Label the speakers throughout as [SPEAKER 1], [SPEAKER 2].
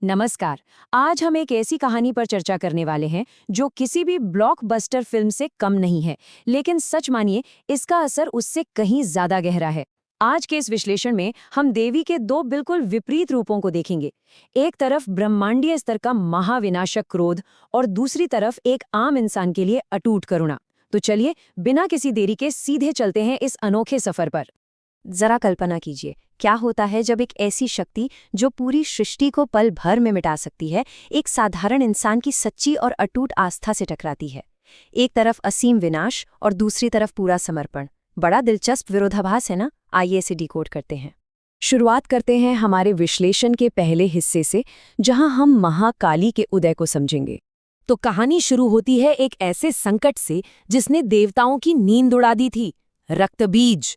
[SPEAKER 1] नमस्कार। आज हम एक ऐसी कहानी पर चर्चा करने वाले हैं जो किसी भी ब्लॉकबस्टर फिल्म से कम नहीं है, लेकिन सच मानिए इसका असर उससे कहीं ज्यादा गहरा है। आज के इस विश्लेषण में हम देवी के दो बिल्कुल विपरीत रूपों को देखेंगे। एक तरफ ब्रह्मांडीय स्तर का महाविनाशक क्रोध और दूसरी तरफ एक आम इंसान के लिए अटूट करुणा। तो चलिए बिना किसी देरी के सीधे चलते हैं इस अनोखे सफर पर। जरा कल्पना कीजिए, क्या होता है जब एक ऐसी शक्ति जो पूरी सृष्टि को पल भर में मिटा सकती है, एक साधारण इंसान की सच्ची और अटूट आस्था से टकराती है। एक तरफ असीम विनाश और दूसरी तरफ पूरा समर्पण। बड़ा दिलचस्प विरोधाभास है ना? आइए इसे डिकोड करते हैं। शुरुआत करते हैं हमारे विश्लेषण के पहले हिस्से से, जहां हम महाकाली के उदय को समझेंगे। तो कहानी शुरू होती है एक ऐसे संकट से जिसने देवताओं की नींद उड़ा दी थी, रक्तबीज।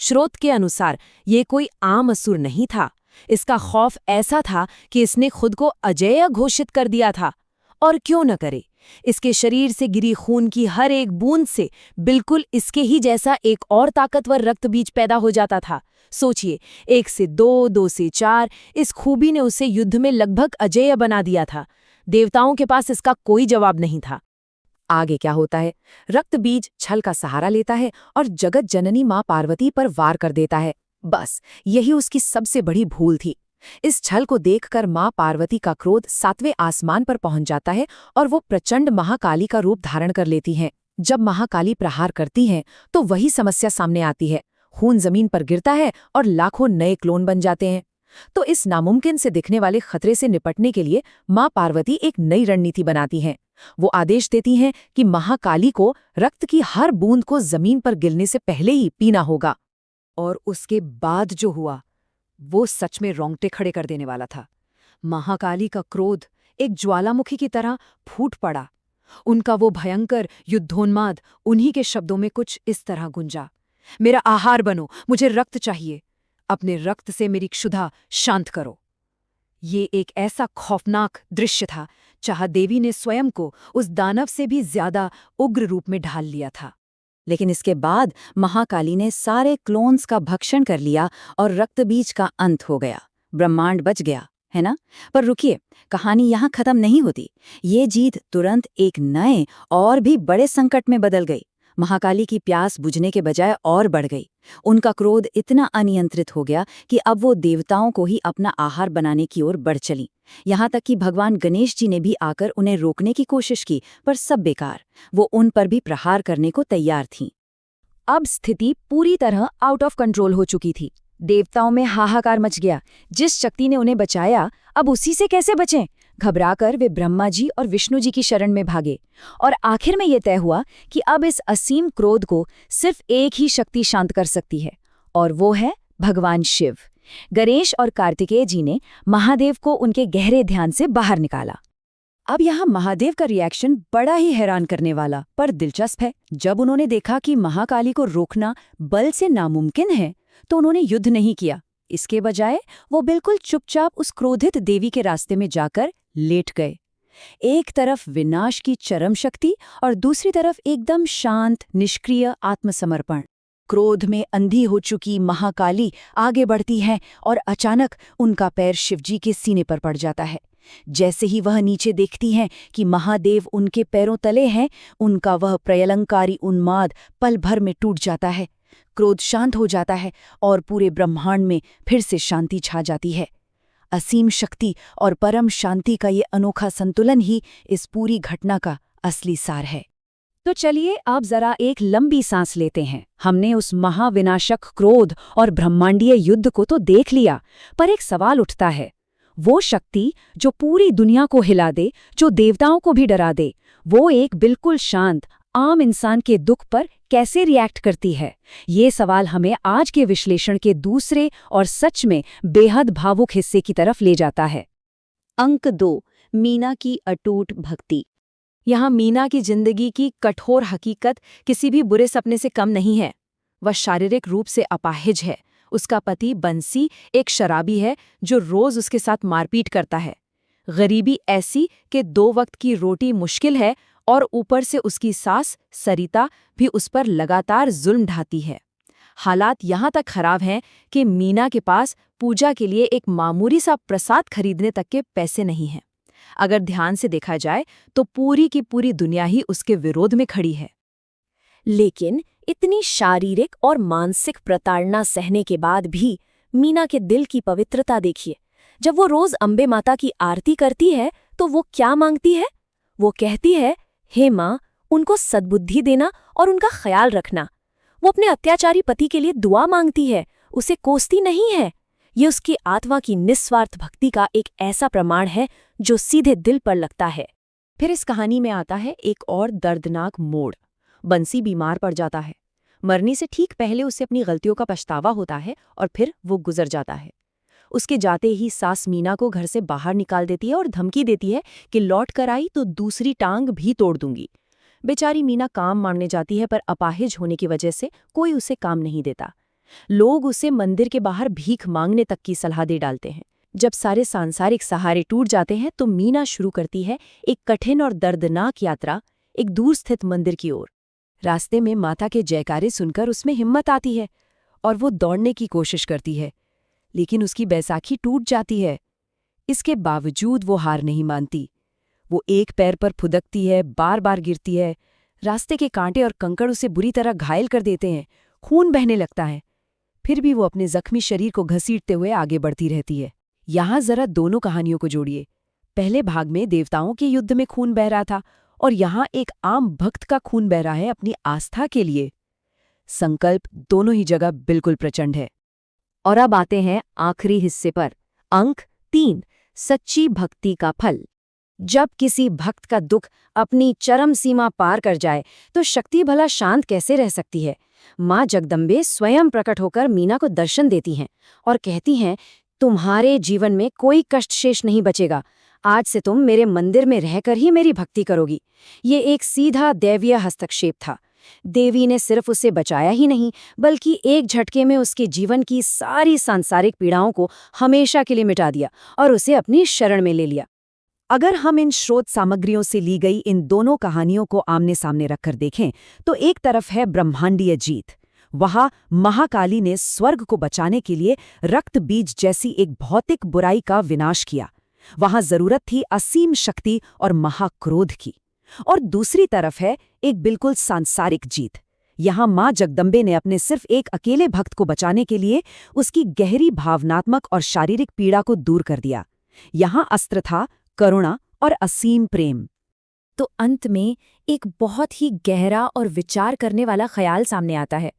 [SPEAKER 1] स्रोत के अनुसार ये कोई आम असुर नहीं था। इसका खौफ ऐसा था कि इसने खुद को अजेय घोषित कर दिया था। और क्यों न करे, इसके शरीर से गिरी खून की हर एक बूंद से बिल्कुल इसके ही जैसा एक और ताकतवर रक्तबीज पैदा हो जाता था। सोचिए, 1 से 2, 2 से 4, इस खूबी ने उसे युद्ध में लगभग अजेय बना दिया था। देवताओं के पास इसका कोई जवाब नहीं था। आगे क्या होता है? रक्तबीज छल का सहारा लेता है और जगत जननी मां पार्वती पर वार कर देता है। बस यही उसकी सबसे बड़ी भूल थी। इस छल को देखकर मां पार्वती का क्रोध 7वें आसमान पर पहुंच जाता है और वो प्रचंड महाकाली का रूप धारण कर लेती हैं। जब महाकाली प्रहार करती हैं तो वही समस्या सामने आती है। खून जमीन पर गिरता है और लाखों नए क्लोन बन जाते हैं। तो इस नामुमकिन से दिखने वाले खतरे से निपटने के लिए मां पार्वती एक नई रणनीति बनाती हैं। वो आदेश देती हैं कि महाकाली को रक्त की हर बूंद को जमीन पर गिरने से पहले ही पीना होगा। और उसके बाद जो हुआ वो सच में रोंगटे खड़े कर देने वाला था। महाकाली का क्रोध एक ज्वालामुखी की तरह फूट पड़ा। उनका वो भयंकर युद्धोन्माद उन्हीं के शब्दों में कुछ इस तरह गुंजा, मेरा आहार बनो, मुझे रक्त चाहिए, अपने रक्त से मेरी क्षुधा शांत करो। ये एक ऐसा खौफनाक दृश्य था, चाहा देवी ने स्वयं को उस दानव से भी ज्यादा उग्र रूप में ढाल लिया था। लेकिन इसके बाद महाकाली ने सारे क्लोन्स का भक्षण कर लिया और रक्तबीज का अंत हो गया। ब्रह्मांड बच गया, है ना? पर रुकिए, कहानी यहाँ खत्म नहीं होती। ये जीत तुरंत एक नए और भी बड़े संकट में बदल गई। महाकाली की प्यास बुझने के बजाय और बढ़ गई। उनका क्रोध इतना अनियंत्रित हो गया कि अब वो देवताओं को ही अपना आहार बनाने की ओर बढ़ चली। यहाँ तक कि भगवान गणेश जी ने भी आकर उन्हें रोकने की कोशिश की, पर सब बेकार। वो उन पर भी प्रहार करने को तैयार थीं। अब स्थिति पूरी तरह आउट ऑफ कंट्रोल हो चुकी थी। देवताओं में हाहाकार मच गया। जिस शक्ति ने उन्हें बचाया, अब उसी से कैसे बचें? घबराकर वे ब्रह्मा जी और विष्णु जी की शरण में भागे। और आखिर में ये तय हुआ कि अब इस असीम क्रोध को सिर्फ एक ही शक्ति शांत कर सकती है, और वो है भगवान शिव। गणेश और कार्तिकेय जी ने महादेव को उनके गहरे ध्यान से बाहर निकाला। अब यहाँ महादेव का रिएक्शन बड़ा ही हैरान करने वाला पर दिलचस्प है। जब उन्होंने देखा कि महाकाली को रोकना बल से नामुमकिन है, तो उन्होंने युद्ध नहीं किया। इसके बजाय वो बिल्कुल चुपचाप उस क्रोधित देवी के रास्ते में जाकर लेट गए। एक तरफ विनाश की चरम शक्ति और दूसरी तरफ एकदम शांत निष्क्रिय आत्मसमर्पण। क्रोध में अंधी हो चुकी महाकाली आगे बढ़ती है और अचानक उनका पैर शिवजी के सीने पर पड़ जाता है। जैसे ही वह नीचे देखती हैं कि महादेव उनके पैरों तले हैं, उनका वह प्रलयंकारी उन्माद पल भर में टूट जाता है। क्रोध शांत हो जाता है और पूरे ब्रह्मांड में फिर से शांति छा जाती है। असीम शक्ति और परम शांति का ये अनोखा संतुलन ही इस पूरी घटना का असली सार है। तो चलिए अब जरा एक लंबी सांस लेते हैं। हमने उस महाविनाशक क्रोध और ब्रह्मांडीय युद्ध को तो देख लिया, पर एक सवाल उठता है, वो शक्ति जो पूरी दुनिया को हिला दे, जो देवताओं को भी डरा दे, वो एक बिल्कुल शांत आम इंसान के दुख पर कैसे रिएक्ट करती है? ये सवाल हमें आज के विश्लेषण के दूसरे और सच में बेहद भावुक हिस्से की तरफ ले जाता है। अंक 2, मीना की अटूट भक्ति। यहाँ मीना की जिंदगी की कठोर हकीकत किसी भी बुरे सपने से कम नहीं है। वह शारीरिक रूप से अपाहिज है। उसका पति बंसी एक शराबी है जो रोज उसके साथ मारपीट करता है। गरीबी ऐसी कि 2 वक्त की रोटी मुश्किल है, और ऊपर से उसकी सास सरिता भी उस पर लगातार जुल्म ढाती है। हालात यहाँ तक खराब हैं कि मीना के पास पूजा के लिए एक मामूली सा प्रसाद खरीदने तक के पैसे नहीं हैं। अगर ध्यान से देखा जाए तो पूरी की पूरी दुनिया ही उसके विरोध में खड़ी है।
[SPEAKER 2] लेकिन इतनी शारीरिक और मानसिक प्रताड़ना सहने के बाद भी मीना के दिल की पवित्रता देखिए। जब वो रोज अम्बे माता की आरती करती है तो वो क्या मांगती है? वो कहती है, हे माँ, उनको सद्बुद्धि देना और उनका ख्याल रखना। वो अपने अत्याचारी पति के लिए दुआ मांगती है, उसे कोसती नहीं है। ये उसकी आत्मा की निस्वार्थ भक्ति का एक ऐसा प्रमाण है जो सीधे दिल पर लगता है।
[SPEAKER 1] फिर इस कहानी में आता है एक और दर्दनाक मोड़। बंसी बीमार पड़ जाता है। मरने से ठीक पहले उसे अपनी गलतियों का पछतावा होता है और फिर वो गुजर जाता है। उसके जाते ही सास मीना को घर से बाहर निकाल देती है और धमकी देती है कि लौट कर आई तो दूसरी टांग भी तोड़ दूंगी। बेचारी मीना काम मांगने जाती है पर अपाहिज होने की वजह से कोई उसे काम नहीं देता। लोग उसे मंदिर के बाहर भीख मांगने तक की सलाह दे डालते हैं। जब सारे सांसारिक सहारे टूट जाते हैं तो मीना शुरू करती है एक कठिन और दर्दनाक यात्रा एक दूर स्थित मंदिर की ओर। रास्ते में माता के जयकारे सुनकर उसमें हिम्मत आती है और वो दौड़ने की कोशिश करती है, लेकिन उसकी बैसाखी टूट जाती है। इसके बावजूद वो हार नहीं मानती। वो एक पैर पर फुदकती है, बार बार गिरती है। रास्ते के कांटे और कंकड़ उसे बुरी तरह घायल कर देते हैं, खून बहने लगता है। फिर भी वो अपने जख्मी शरीर को घसीटते हुए आगे बढ़ती रहती है। यहाँ जरा दोनों कहानियों को जोड़िए। पहले भाग में देवताओं के युद्ध में खून बह रहा था और यहाँ एक आम भक्त का खून बह रहा है अपनी आस्था के लिए। संकल्प दोनों ही जगह बिल्कुल प्रचंड है। और अब आते हैं आखिरी हिस्से पर। अंक 3, सच्ची भक्ति का फल। जब किसी भक्त का दुख अपनी चरम सीमा पार कर जाए तो शक्ति भला शांत कैसे रह सकती है। माँ जगदम्बे स्वयं प्रकट होकर मीना को दर्शन देती हैं और कहती हैं, तुम्हारे जीवन में कोई कष्ट शेष नहीं बचेगा। आज से तुम मेरे मंदिर में रहकर ही मेरी भक्ति करोगी। ये एक सीधा दैवीय हस्तक्षेप था। देवी ने सिर्फ उसे बचाया ही नहीं, बल्कि एक झटके में उसके जीवन की सारी सांसारिक पीड़ाओं को हमेशा के लिए मिटा दिया और उसे अपनी शरण में ले लिया। अगर हम इन स्रोत सामग्रियों से ली गई इन दोनों कहानियों को आमने सामने रखकर देखें तो एक तरफ है ब्रह्मांडीय जीत। वहां महाकाली ने स्वर्ग को बचाने के लिए रक्त बीज जैसी एक भौतिक बुराई का विनाश किया। वहां जरूरत थी असीम शक्ति और महाक्रोध की। और दूसरी तरफ है एक बिल्कुल सांसारिक जीत। यहां मां जगदम्बे ने अपने सिर्फ एक अकेले भक्त को बचाने के लिए उसकी गहरी भावनात्मक और शारीरिक पीड़ा को दूर कर दिया। यहां अस्त्र था करुणा और असीम प्रेम।
[SPEAKER 2] तो अंत में एक बहुत ही गहरा और विचार करने वाला ख्याल सामने आता है।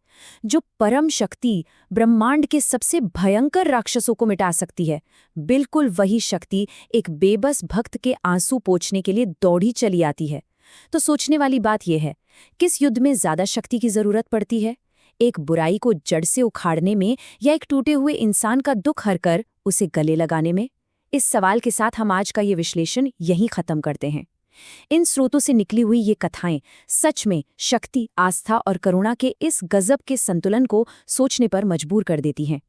[SPEAKER 2] जो परम शक्ति ब्रह्मांड के सबसे भयंकर राक्षसों को मिटा सकती है, बिल्कुल वही शक्ति एक बेबस भक्त के आंसू पोंछने के लिए दौड़ी चली आती है। तो सोचने वाली बात यह है, किस युद्ध में ज्यादा शक्ति की जरूरत पड़ती है? एक बुराई को जड़ से उखाड़ने में या एक टूटे हुए इंसान का दुख हरकर उसे गले लगाने में? इस सवाल के साथ हम आज का ये विश्लेषण यहीं खत्म करते हैं। इन स्रोतों से निकली हुई ये कथाएं सच में शक्ति, आस्था और करुणा के इस गजब के संतुलन को सोचने पर मजबूर कर देती हैं।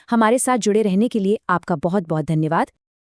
[SPEAKER 2] हमारे साथ जुड़े रहने के लिए आपका बहुत बहुत धन्यवाद।